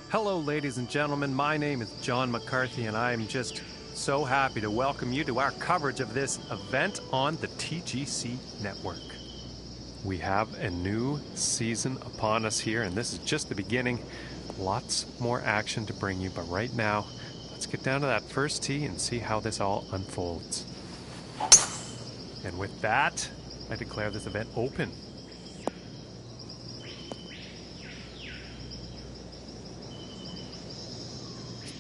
Hello, ladies and gentlemen. My name is John McCarthy, and I'm just so happy to welcome you to our coverage of this event on the TGC network. We have a new season upon us here, and this is just the beginning. Lots more action to bring you, but right now, let's get down to that first tee and see how this all unfolds. And with that, I declare this event open.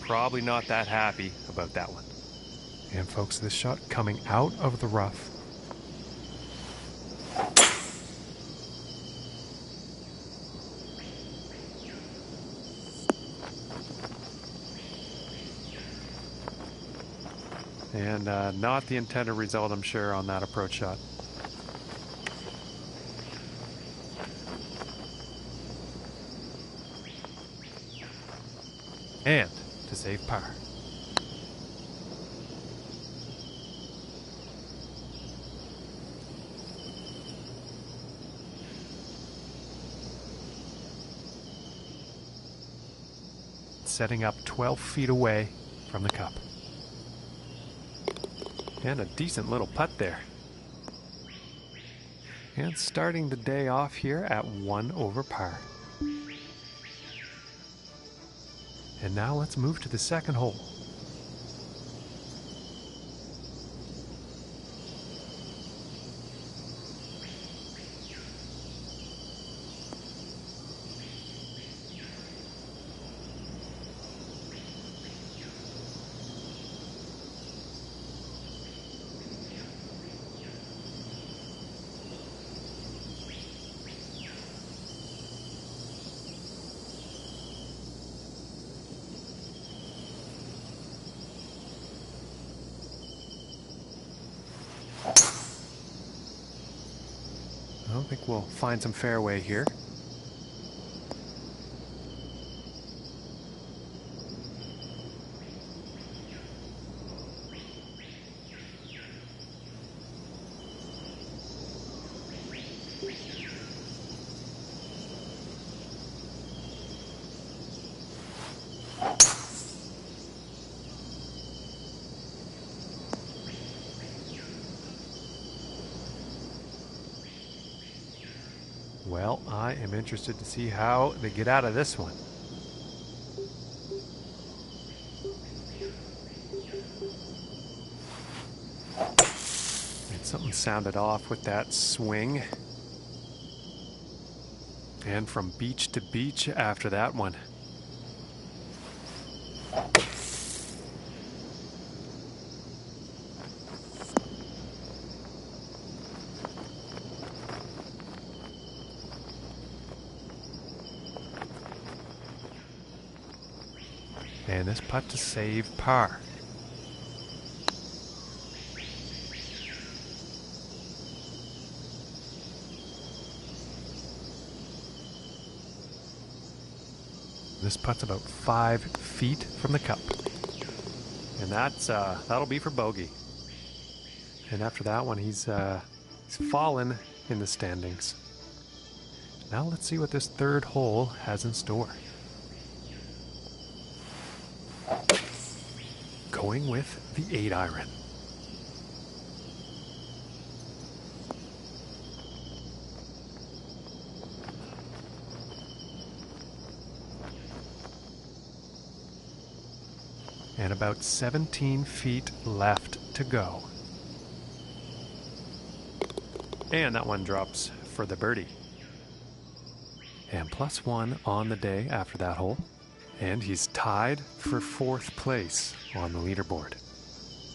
Probably not that happy about that one. And folks, this shot coming out of the rough. And not the intended result, I'm sure, on that approach shot. And to save par. Setting up 12 feet away from the cup. And a decent little putt there. And starting the day off here at 1 over par. And now let's move to the second hole. I think we'll find some fairway here. Well, I am interested to see how they get out of this one. And something sounded off with that swing. And from beach to beach after that one. And this putt to save par. This putt's about 5 feet from the cup. And that'll be for bogey. And after that one, he's fallen in the standings. Now let's see what this third hole has in store. Going with the 8 iron. And about 17 feet left to go. And that one drops for the birdie. And +1 on the day after that hole. And he's tied for 4th place on the leaderboard.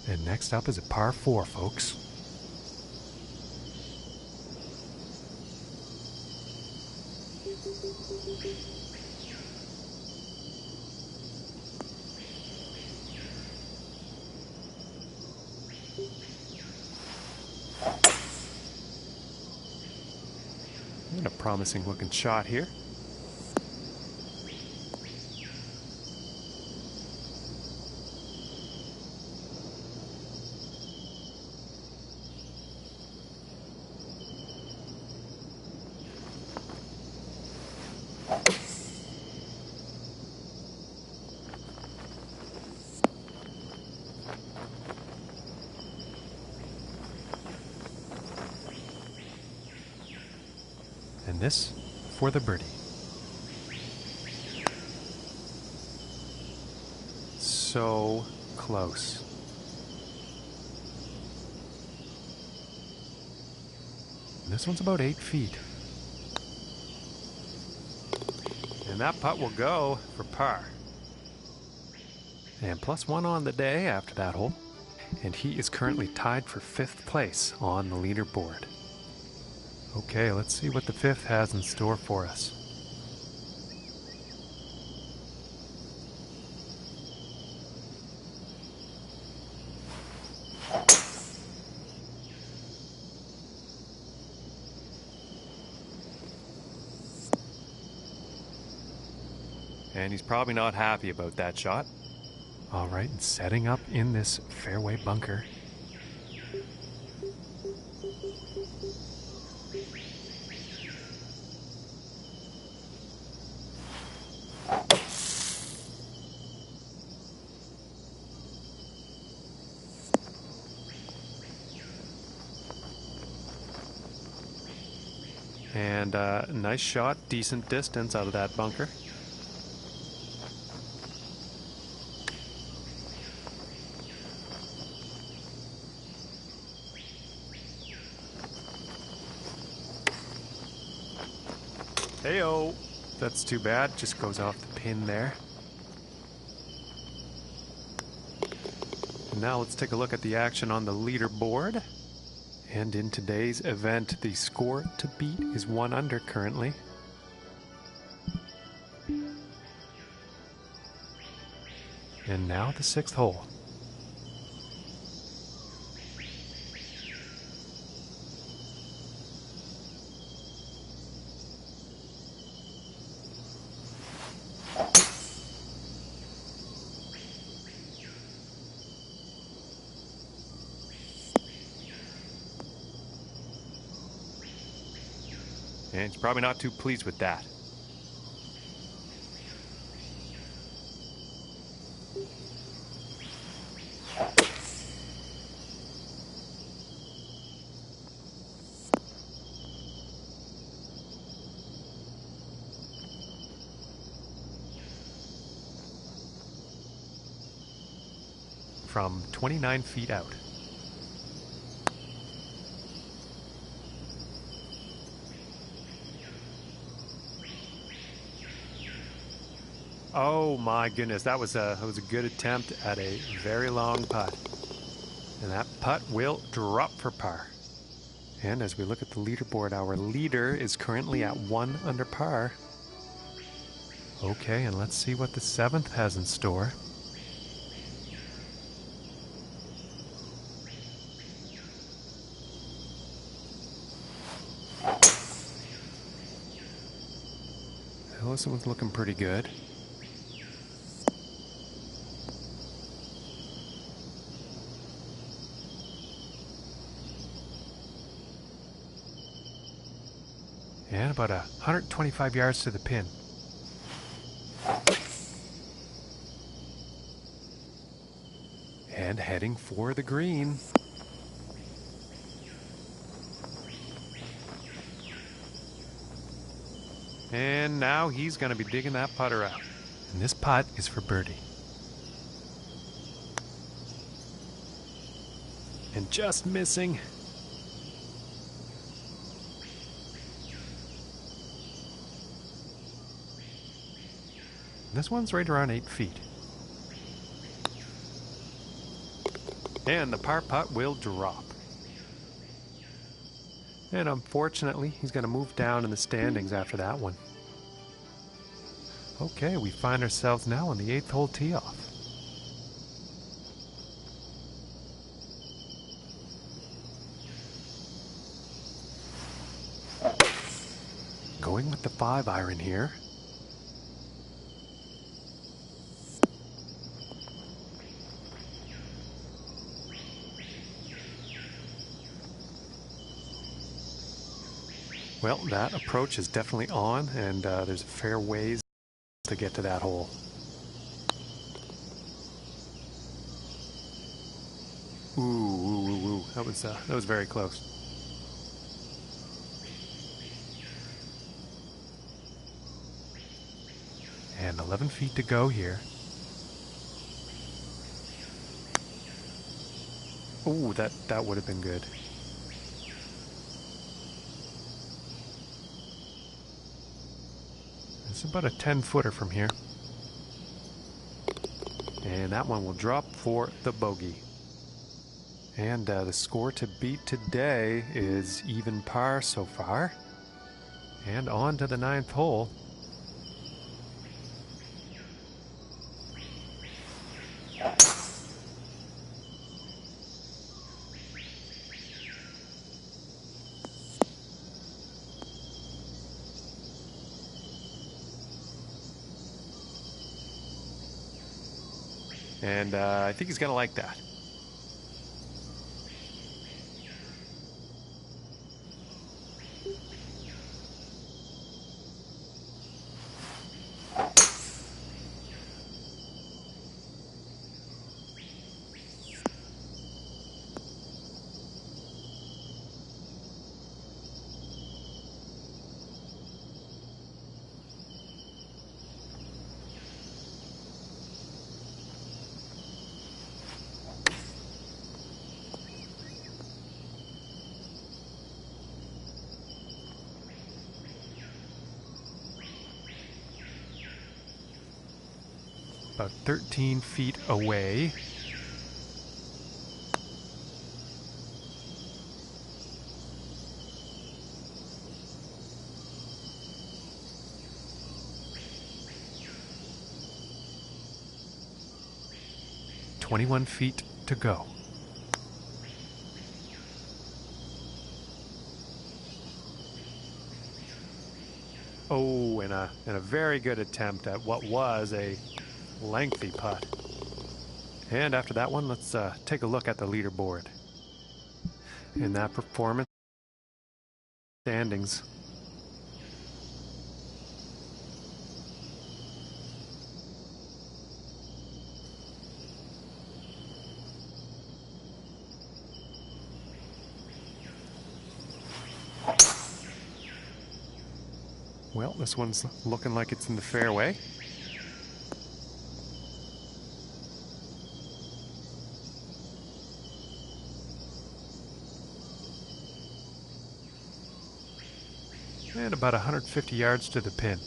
And next up is a par 4, folks. And a promising looking shot here. this for the birdie. So close. This one's about 8 feet. And that putt will go for par. And +1 on the day after that hole. And he is currently tied for 5th place on the leaderboard. Okay, let's see what the 5th has in store for us. And he's probably not happy about that shot. All right, and setting up in this fairway bunker. And nice shot, decent distance out of that bunker. Hey-oh, that's too bad, just goes off the pin there. Now let's take a look at the action on the leaderboard. And in today's event, the score to beat is 1 under currently. And now the 6th hole. And he's probably not too pleased with that. From 29 feet out. Oh my goodness, that was a good attempt at a very long putt. And that putt will drop for par. And as we look at the leaderboard, our leader is currently at 1 under par. Okay, and let's see what the 7th has in store. Well, this one's looking pretty good. And about 125 yards to the pin. And heading for the green. And now he's going to be digging that putter out. And this putt is for birdie. And just missing. This one's right around 8 feet. And the par putt will drop. And unfortunately, he's going to move down in the standings after that one. Okay, we find ourselves now on the 8th hole tee off. Going with the 5-iron here. Well, that approach is definitely on, and there's a fair ways to get to that hole. Ooh. That was very close. And 11 feet to go here. Ooh, that would have been good. It's about a 10-footer from here. And that one will drop for the bogey. And the score to beat today is even par so far. And on to the 9th hole. And I think he's going to like that. About 13 feet away. "21 feet to go." Oh, and a very good attempt at what was a lengthy putt. And after that one, let's take a look at the leaderboard. In that performance standings. Well, this one's looking like it's in the fairway. And about 150 yards to the pin.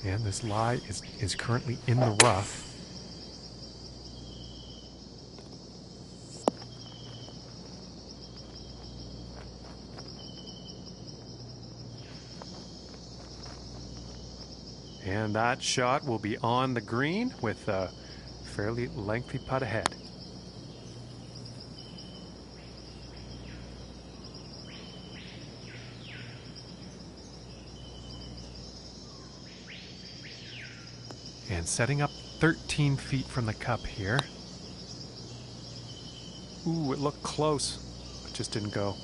And this lie is currently in the rough. And that shot will be on the green with a fairly lengthy putt ahead. And setting up 13 feet from the cup here. Ooh, it looked close, but just didn't go.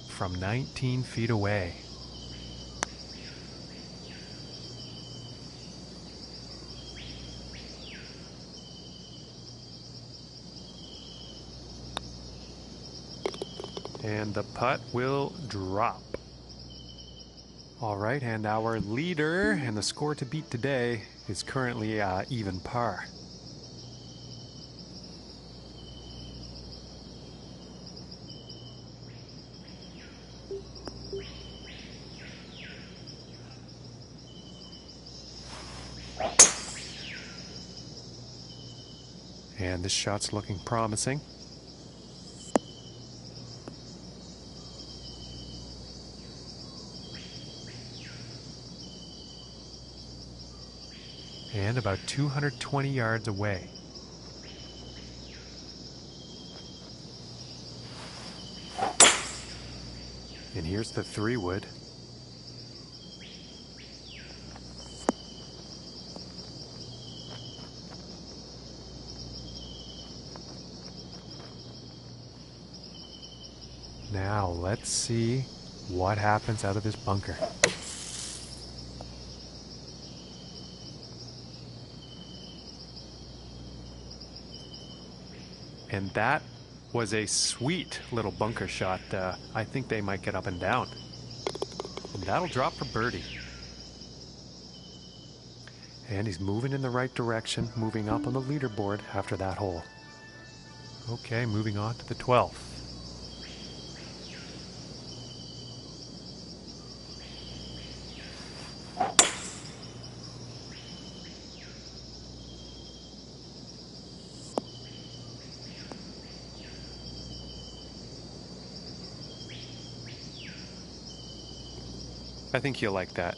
From 19 feet away. And the putt will drop. All right, and our leader and the score to beat today is currently even par. And this shot's looking promising. And about 220 yards away. And here's the 3-wood. Now let's see what happens out of this bunker. And that was a sweet little bunker shot. I think they might get up and down. And that'll drop for birdie. And he's moving in the right direction, moving up on the leaderboard after that hole. Okay, moving on to the 12th. I think you'll like that.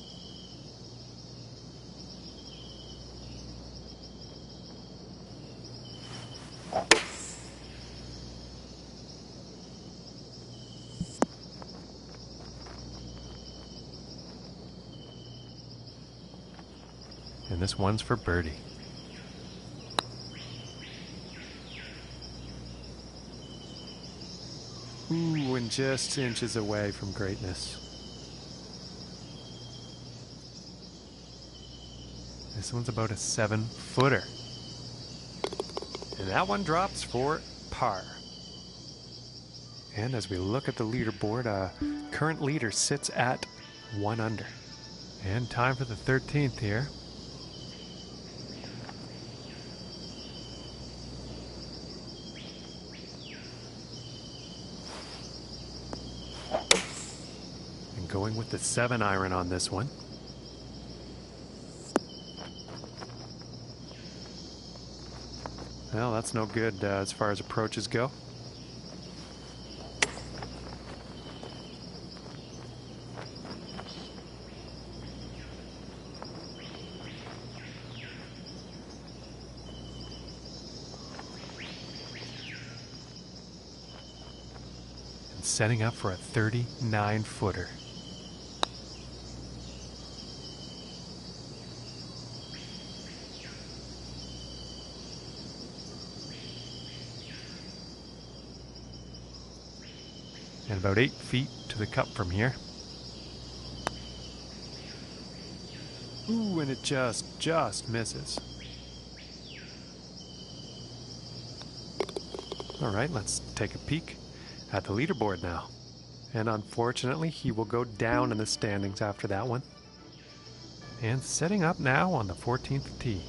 And this one's for birdie. Ooh, and just inches away from greatness. This one's about a 7-footer. And that one drops for par. And as we look at the leaderboard, current leader sits at 1 under. And time for the 13th here. And going with the 7-iron on this one. Well, that's no good as far as approaches go. And setting up for a 39-footer. And about 8 feet to the cup from here. Ooh, and it just misses. All right, let's take a peek at the leaderboard now. And unfortunately, he will go down in the standings after that one. And setting up now on the 14th tee.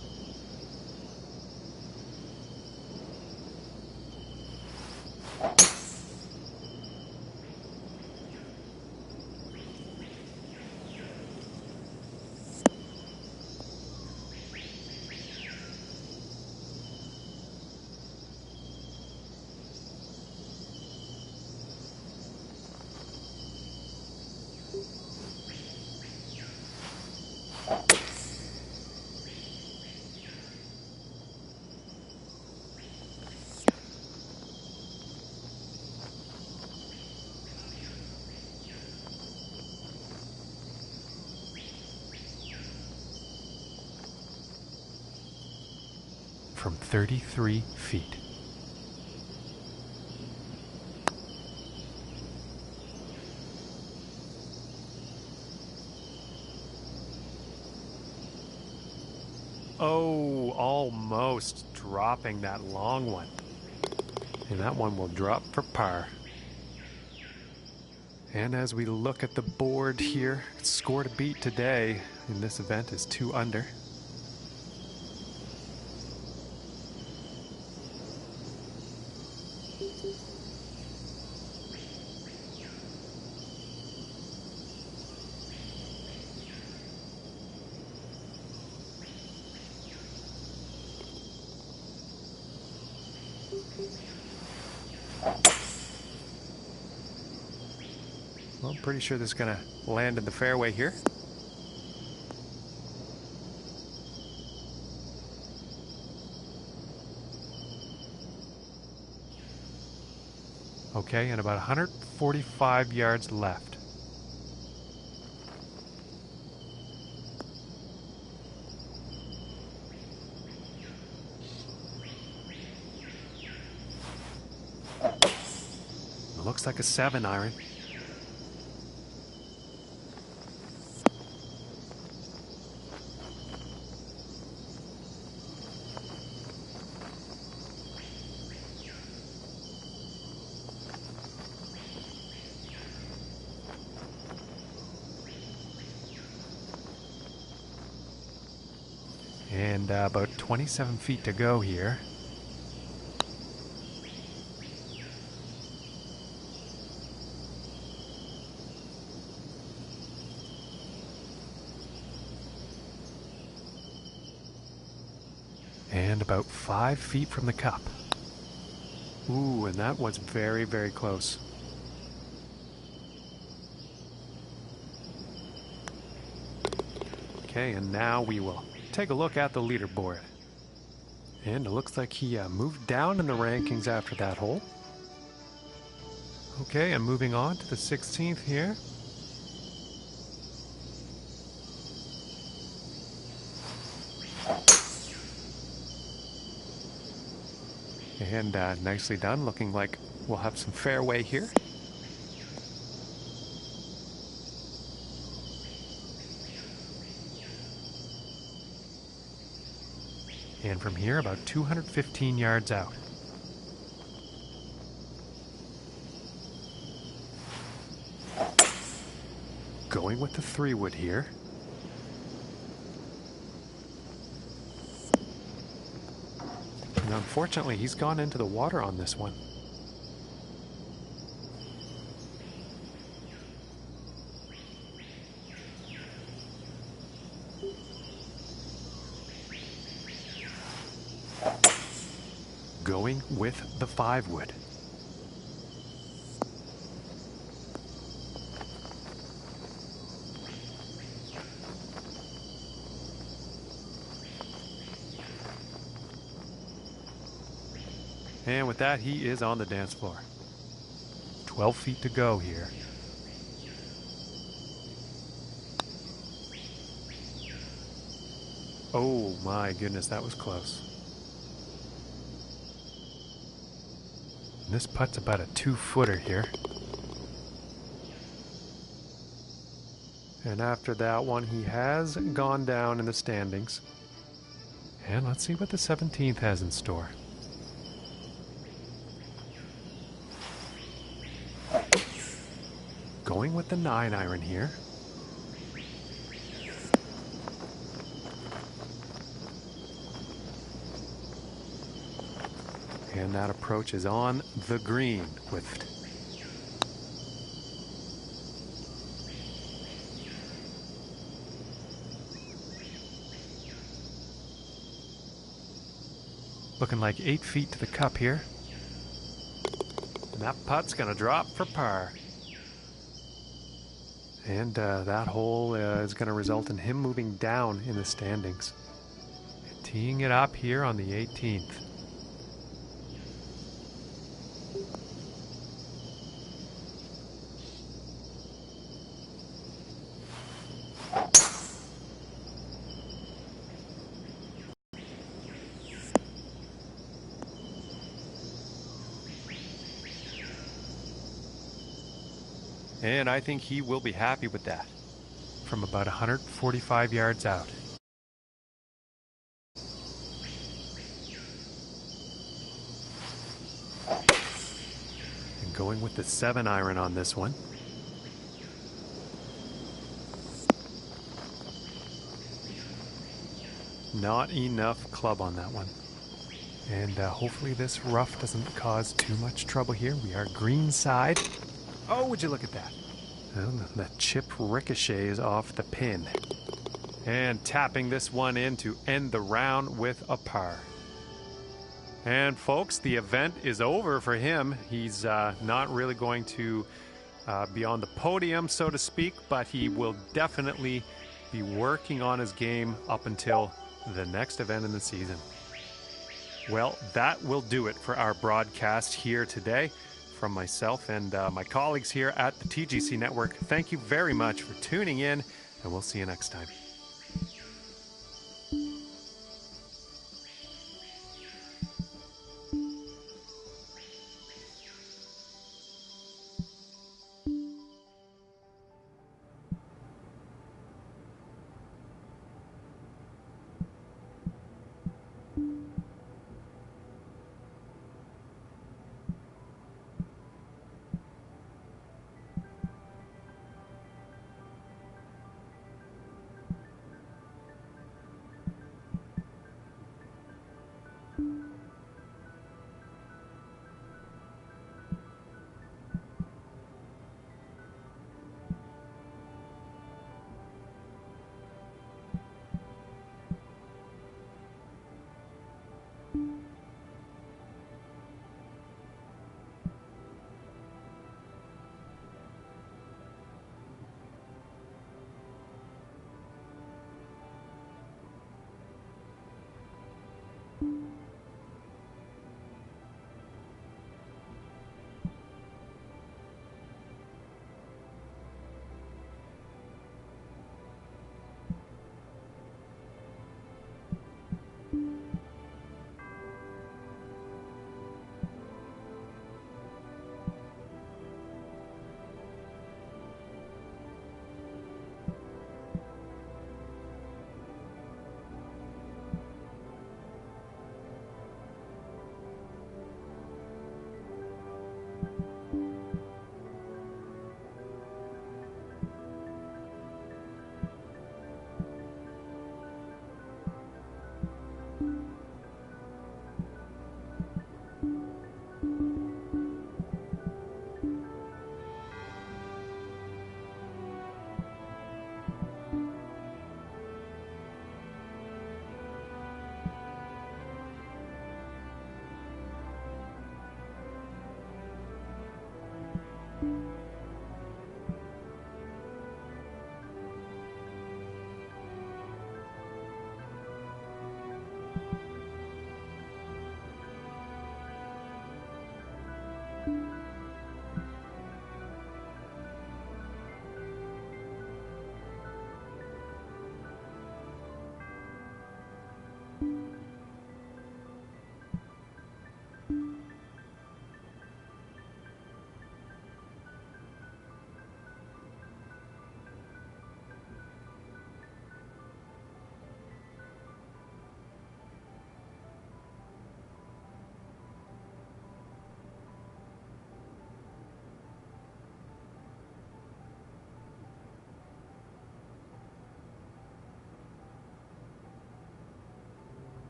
From 33 feet. Oh, almost dropping that long one. And that one will drop for par. And as we look at the board here, score to beat today in this event is 2 under. Well, I'm pretty sure this is going to land in the fairway here. Okay, and about 145 yards left. looks like a 7-iron. And about 27 feet to go here. And about 5 feet from the cup. Ooh, and that was very, very close. Okay, and now we will take a look at the leaderboard. And it looks like he moved down in the rankings after that hole. Okay, and moving on to the 16th here. And nicely done, looking like we'll have some fairway here. And from here, about 215 yards out. Going with the 3-wood here. And unfortunately, he's gone into the water on this one. Going with the 5-wood. And with that, he is on the dance floor. 12 feet to go here. Oh my goodness, that was close. And this putt's about a 2-footer here. And after that one, he has gone down in the standings. And let's see what the 17th has in store. Going with the 9-iron here. And that approach is on the green with looking like 8 feet to the cup here. And that putt's gonna drop for par. And that hole is going to result in him moving down in the standings. Teeing it up here on the 18th. And I think he will be happy with that. From about 145 yards out. And going with the 7-iron on this one. Not enough club on that one. And hopefully this rough doesn't cause too much trouble here. We are green side. Oh, would you look at that? Well, the chip ricochets off the pin. And tapping this one in to end the round with a par. And folks, the event is over for him. He's not really going to be on the podium, so to speak, but he will definitely be working on his game up until the next event in the season. Well, that will do it for our broadcast here today. From myself and my colleagues here at the TGC Network, thank you very much for tuning in, and we'll see you next time.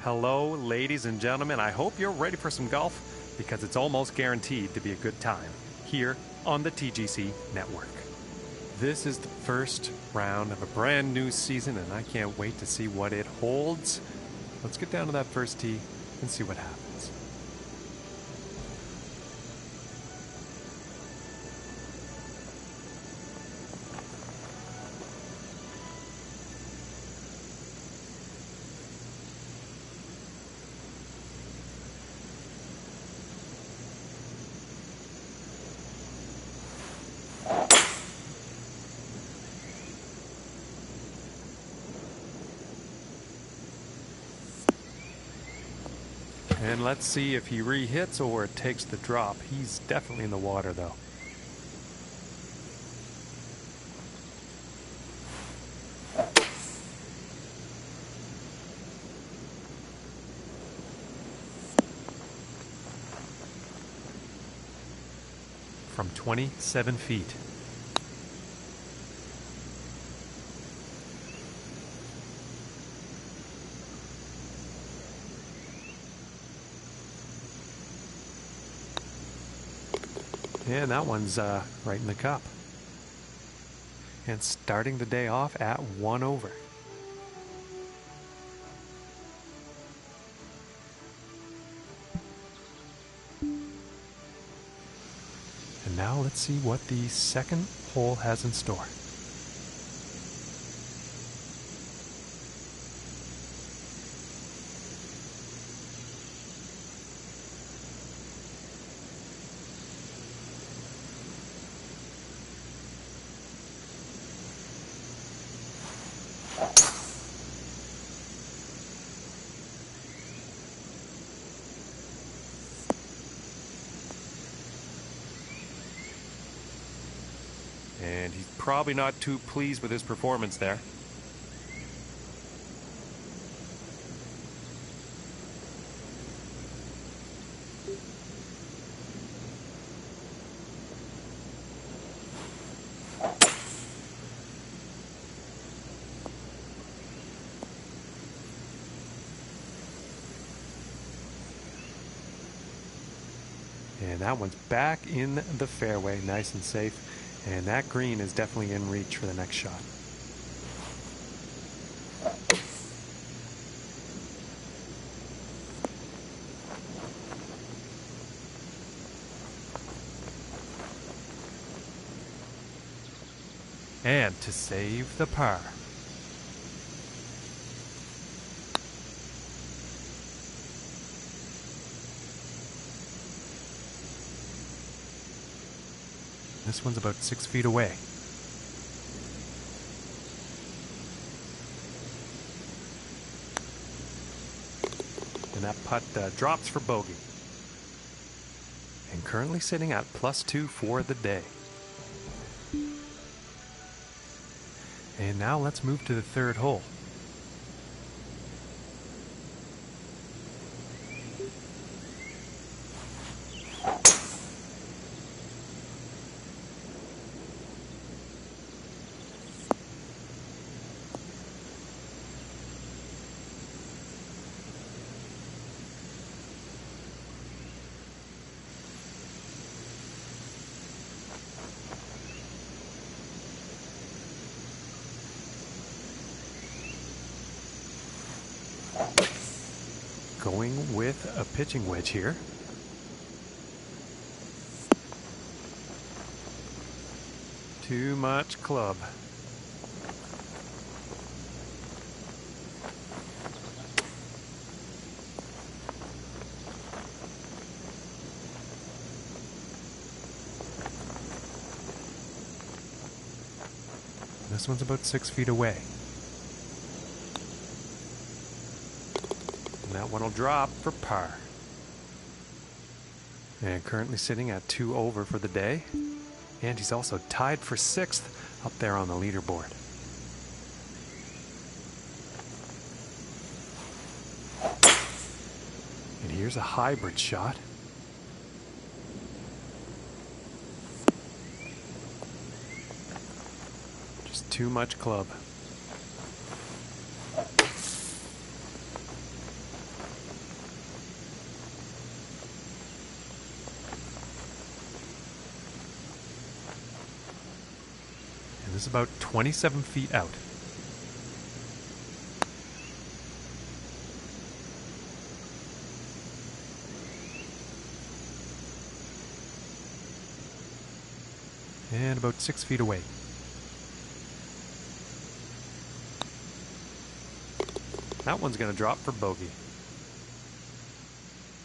Hello, ladies and gentlemen. I hope you're ready for some golf because it's almost guaranteed to be a good time here on the TGC Network. This is the first round of a brand new season, and I can't wait to see what it holds. Let's get down to that first tee and see what happens. And let's see if he re-hits or takes the drop. He's definitely in the water, though. From 27 feet. And that one's right in the cup. And starting the day off at 1 over. And now let's see what the second hole has in store. And he's probably not too pleased with his performance there. And that one's back in the fairway, nice and safe. And that green is definitely in reach for the next shot. And to save the par. This one's about 6 feet away. And that putt drops for bogey. And currently sitting at +2 for the day. And now let's move to the third hole. Going with a pitching wedge here. Too much club. This one's about 6 feet away. And that one will drop for par. And currently sitting at 2 over for the day. And he's also tied for 6th up there on the leaderboard. And here's a hybrid shot. Just too much club. is about 27 feet out. And about 6 feet away. That one's going to drop for bogey.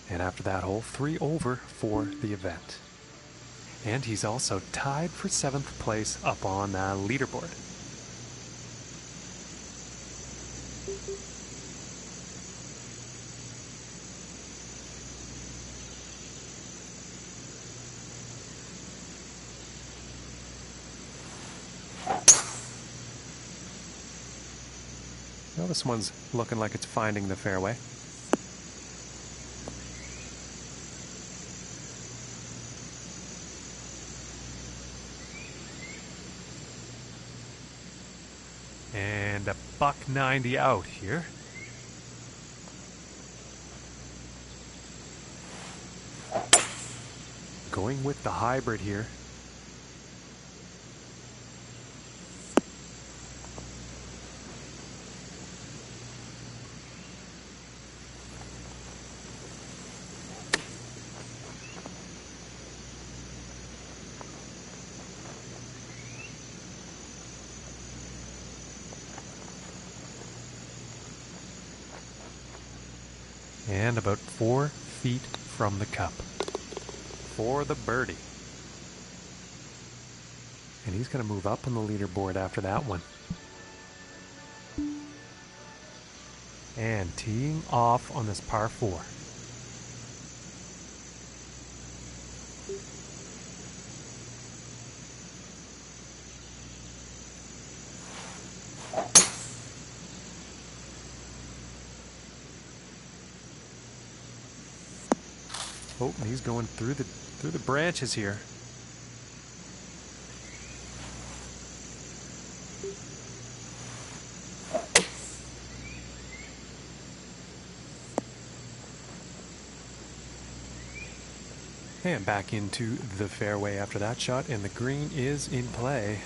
And after that hole, 3 over for the event. And he's also tied for 7th place up on the leaderboard. Well, this one's looking like it's finding the fairway. And a $190 out here. Going with the hybrid here. And about 4 feet from the cup for the birdie. And he's going to move up on the leaderboard after that one. And teeing off on this par 4. Oh, and he's going through the branches here. And back into the fairway after that shot, and the green is in play.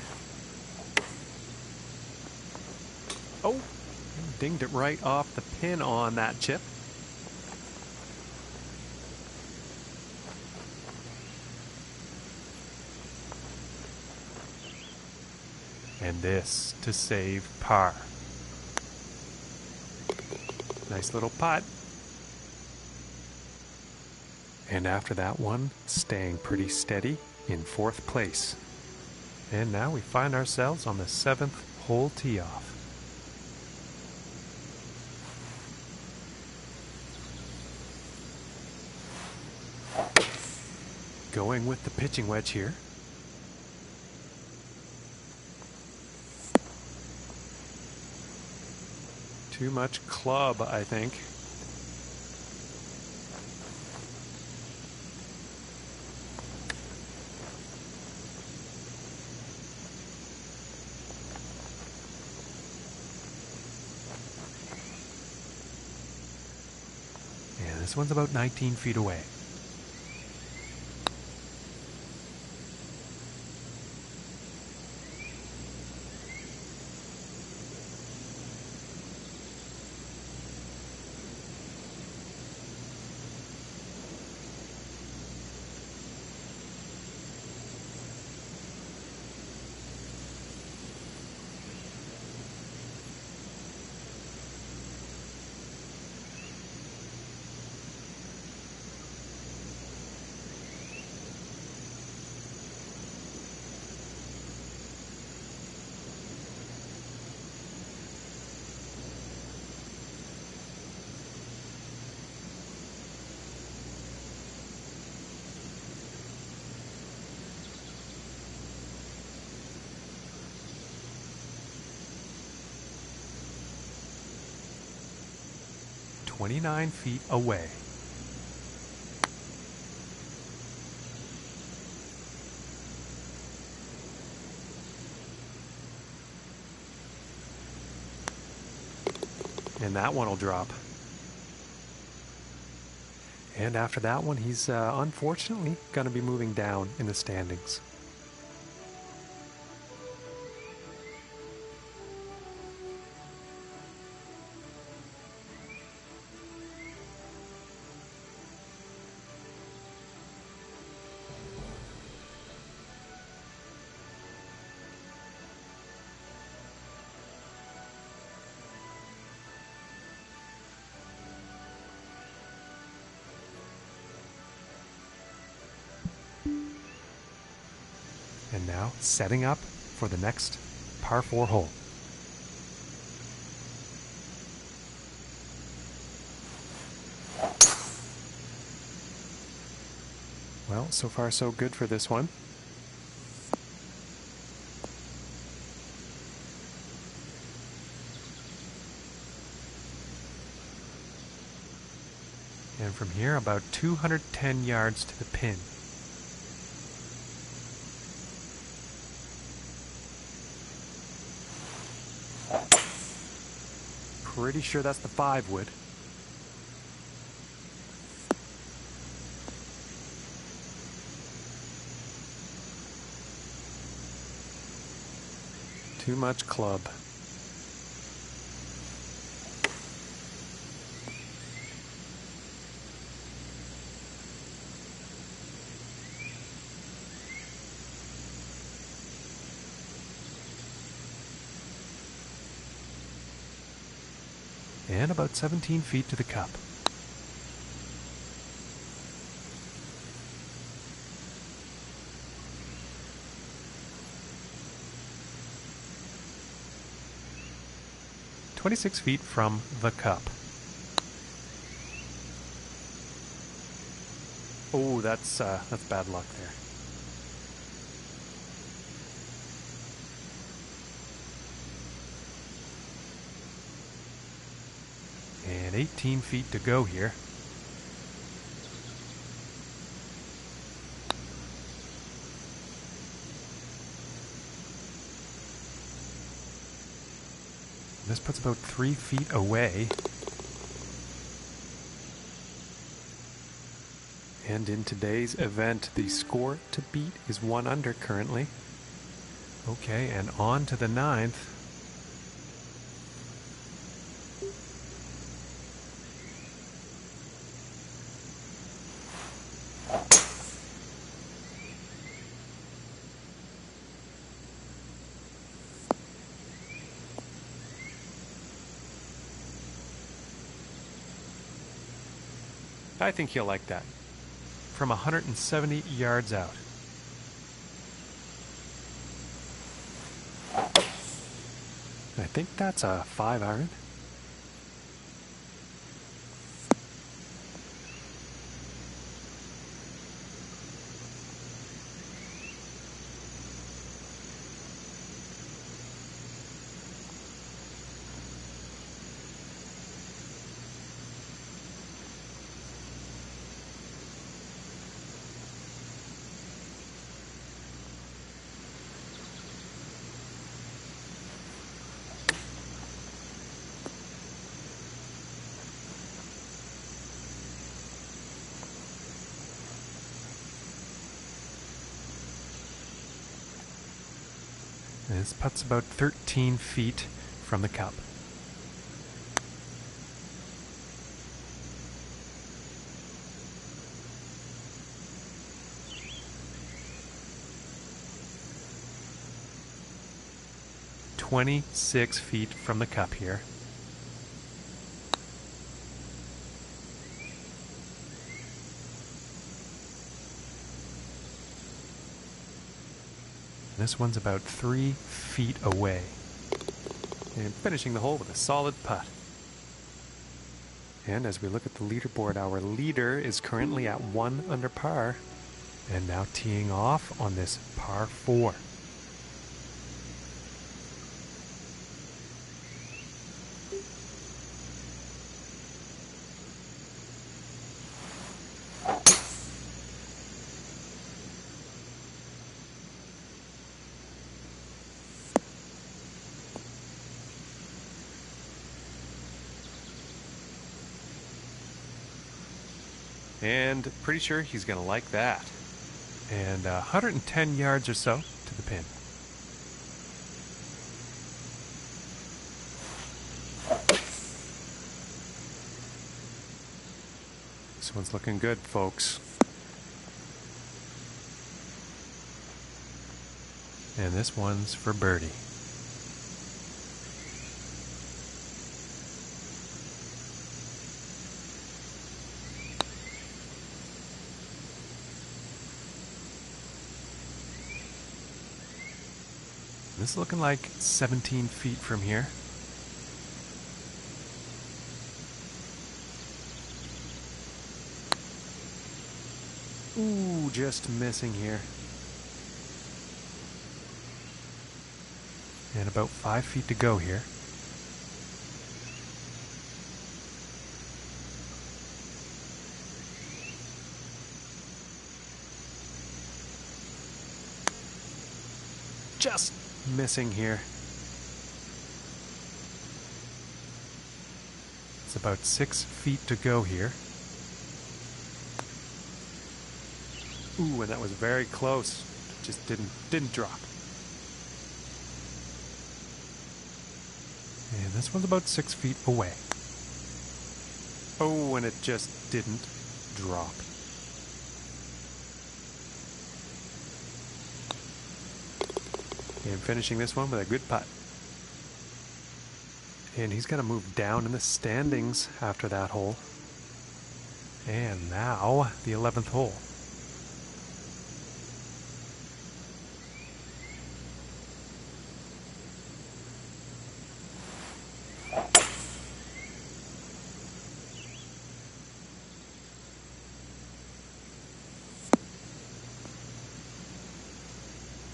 Oh, dinged it right off the pin on that chip. And this to save par. Nice little putt. And after that one, staying pretty steady in 4th place. And now we find ourselves on the 7th hole tee off. Going with the pitching wedge here. Too much club, I think. And this one's about 19 feet away. "29 feet away." And that one will drop. And after that one, he's unfortunately going to be moving down in the standings. And now setting up for the next par 4 hole. Well, so far so good for this one. And from here, about 210 yards to the pin. Pretty sure that's the 5-wood. Too much club. And about 17 feet to the cup. "26 feet from the cup." Oh, that's bad luck there. And 18 feet to go here. This puts about 3 feet away. And in today's event, the score to beat is 1 under currently. Okay, and on to the 9th. I think he'll like that. From 170 yards out. I think that's a 5-iron. This putt's about 13 feet from the cup. "26 feet from the cup here. This one's about 3 feet away. And finishing the hole with a solid putt. And as we look at the leaderboard, our leader is currently at 1 under par. And now teeing off on this par 4. And pretty sure he's going to like that. And 110 yards or so to the pin. This one's looking good, folks. And this one's for birdie. this is looking like 17 feet from here. Ooh, just missing here. And about 5 feet to go here. Just missing here. It's about 6 feet to go here. Ooh, and that was very close. It just didn't drop. And this one's about 6 feet away. Oh, and it just didn't drop. And finishing this one with a good putt. And he's going to move down in the standings after that hole. And now the 11th hole.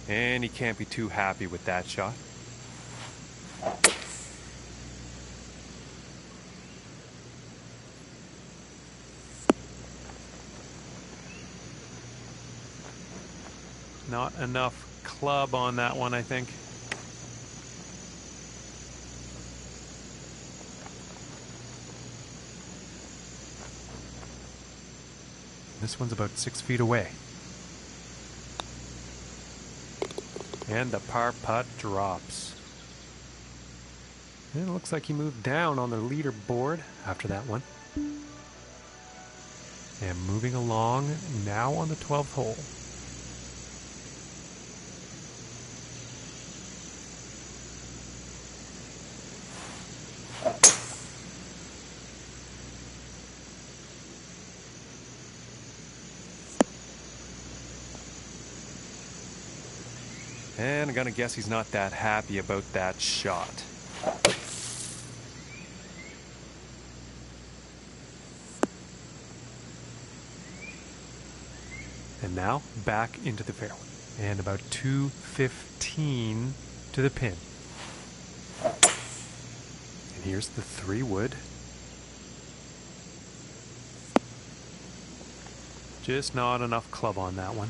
And he can't be too happy with that shot. Not enough club on that one, I think. This one's about 6 feet away. And the par putt drops. And it looks like he moved down on the leaderboard after that one. And moving along now on the 12th hole. And I'm gonna guess he's not that happy about that shot. And now back into the fairway. And about 215 to the pin. And here's the 3-wood. Just not enough club on that one.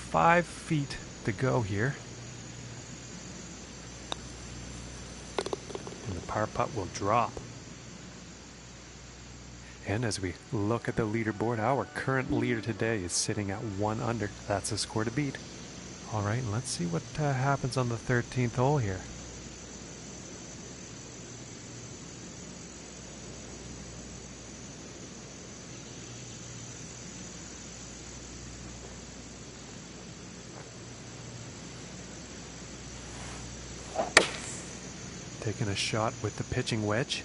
Five feet to go here. And the par putt will drop. And as we look at the leaderboard, our current leader today is sitting at 1 under. That's a score to beat. All right, let's see what happens on the 13th hole here. Taking a shot with the pitching wedge.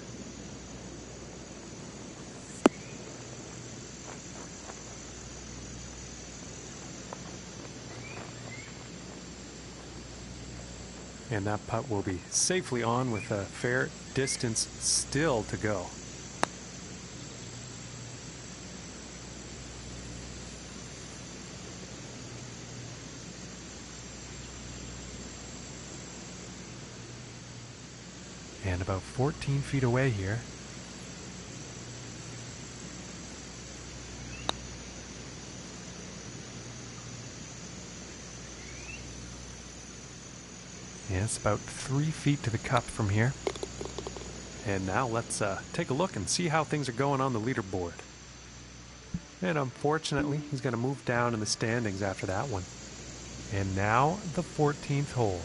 And that putt will be safely on with a fair distance still to go. And about 14 feet away here. And it's about 3 feet to the cup from here. And now let's take a look and see how things are going on the leaderboard. And unfortunately, he's going to move down in the standings after that one. And now the 14th hole.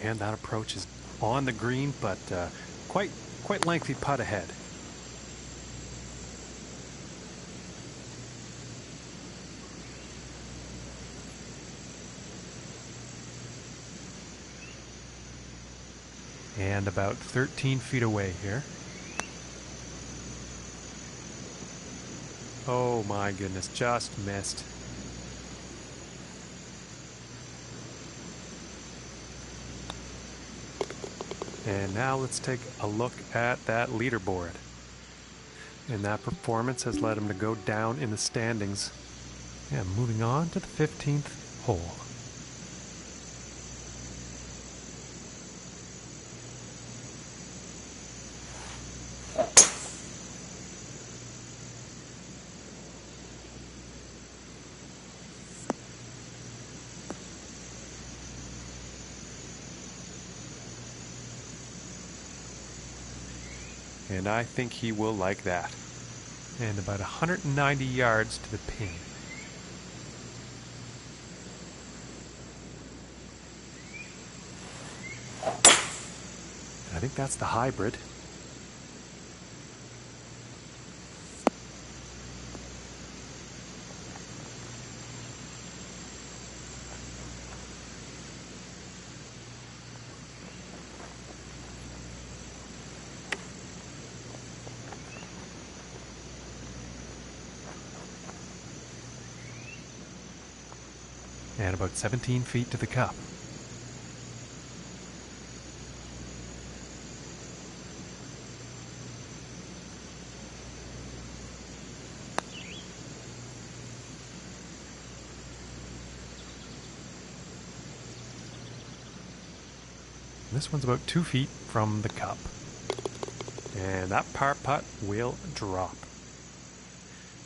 And that approach is on the green, but quite lengthy putt ahead. And about 13 feet away here. Oh my goodness, just missed. And now let's take a look at that leaderboard. And that performance has led him to go down in the standings. And moving on to the 15th hole. And I think he will like that. And about 190 yards to the pin. I think that's the hybrid. And about 17 feet to the cup. This one's about 2 feet from the cup. And that par putt will drop.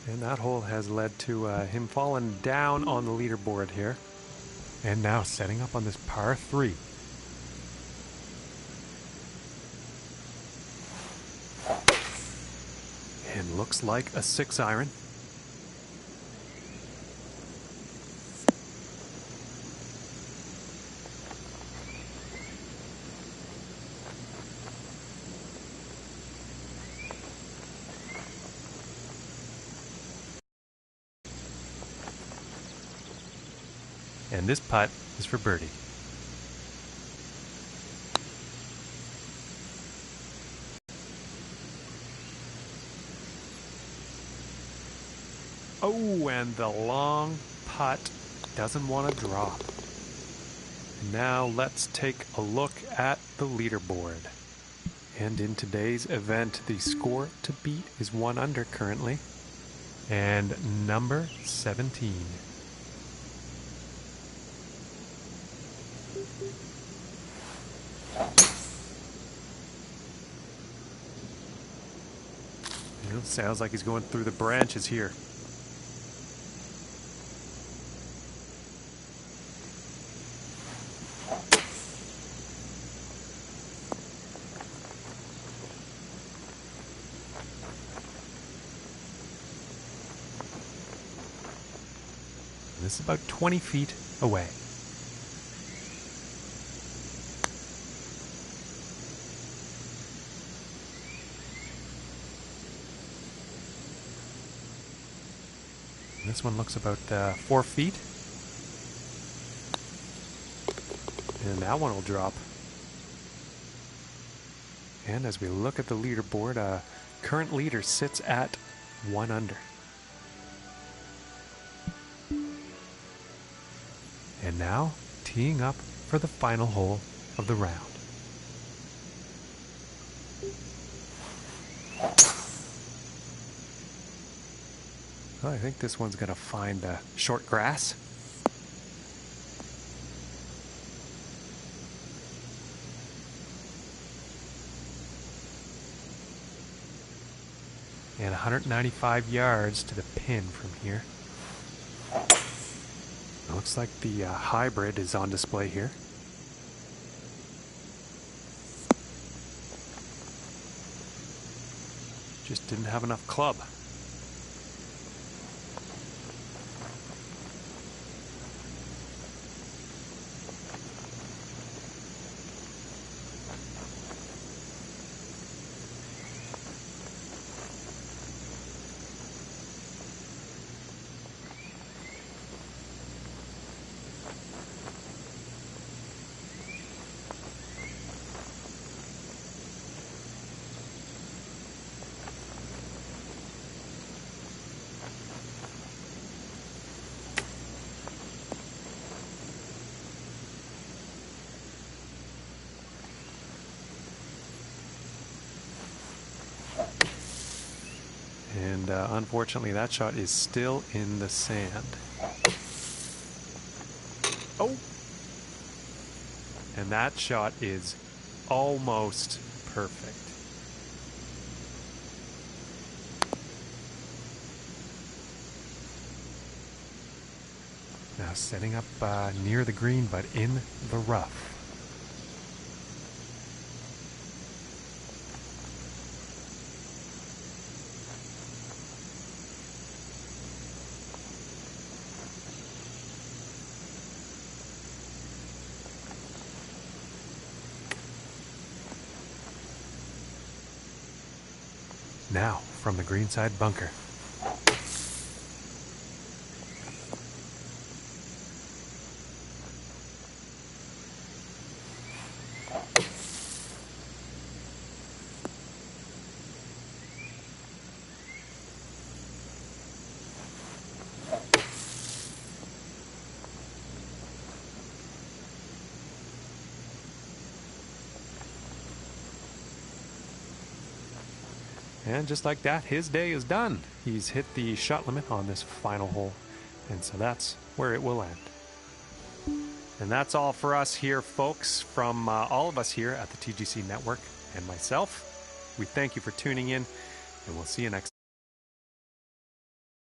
And that hole has led to him falling down on the leaderboard here. And now setting up on this par 3. And looks like a 6-iron. And this putt is for birdie. Oh, and the long putt doesn't want to drop. Now let's take a look at the leaderboard. And in today's event, the score to beat is 1 under currently. And number 17. It sounds like he's going through the branches here. This is about 20 feet away. This one looks about 4 feet. And that one will drop. And as we look at the leaderboard, current leader sits at 1 under. And now teeing up for the final hole of the round. Well, I think this one's going to find short grass. and 195 yards to the pin from here. It looks like the hybrid is on display here. Just didn't have enough club. And unfortunately, that shot is still in the sand. Oh! And that shot is almost perfect. Now setting up near the green, but in the rough. Now, from the greenside bunker. And just like that, his day is done. He's hit the shot limit on this final hole, and so that's where it will end. And that's all for us here, folks, from all of us here at the TGC Network and myself. We thank you for tuning in, and we'll see you next time.